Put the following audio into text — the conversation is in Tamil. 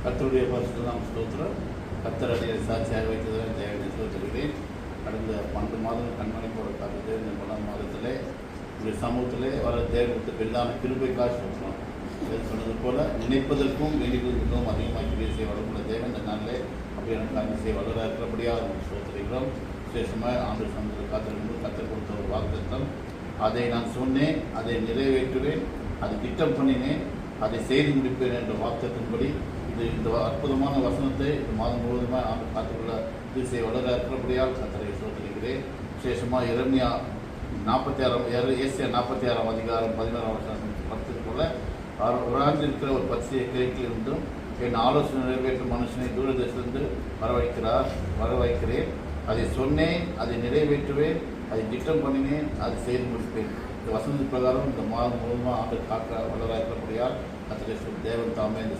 கர்த்தருடைய பரிசுத்த நாம ஸ்தோத்திரம். கர்த்தர் அடியை சாட்சியாக வைத்ததில் தேவனை ஸ்தோத்திரிக்கிறேன். கடந்த 12 மாதம் கண்மணி போட காத்தது இந்த 9 மாதத்திலே இந்த சமூகத்திலே வர தேவனுக்கு பெரிதான கிருபைக்காக சொல்கிறோம். சொன்னது போல நினைப்பதற்கும் வேண்டியதற்கும் அதிகமாக கிரியை செய்ய வளர்ந்த தேவன் இந்த நாளிலே அப்படியான காரியம் செய்ய வளர இருக்கிறபடியாக நம்ம ஸ்தோத்திரிக்கிறோம். விசேஷமாக ஆண்டு சமூகத்தில் காத்திருந்து கற்றுக் கொடுத்த ஒரு வாக்குத்தத்தம், அதை நான் சொன்னேன், அதை நிறைவேற்றுவேன், அதை திட்டம் பண்ணினேன், அதை செய்து முடிப்பேன் என்ற வாக்குத்தத்தின்படி இந்த அற்புதமான வசனத்தை இந்த மாதம் முழுவதுமாக ஆண்டு காத்துக்கொள்ள இது செய்ய வளர இருக்கிறபடியால் கர்த்தரை ஸ்தோத்திரிக்கிறேன். விசேஷமாக எரேமியா 46 அதிகாரம் 16 வசனம் படுத்தது போல உராஞ்சிருக்கிற ஒரு பச்சையை கிழக்கில் இருந்தும் என் ஆலோசனை நிறைவேற்றும் மனுஷனை தூரதேசத்திலிருந்து வரவைக்கிறேன். அதை சொன்னேன், அதை நிறைவேற்றுவேன், அதை திட்டம் பண்ணினேன், அதை செய்து முடிப்பேன். இந்த வசனத்தின் பிரகாரம் இந்த மாதம் முழுவதுமாக ஆண்டு காக்க வளர இருக்கிறபடியால் கர்த்தரை தேவன் தாமே இந்த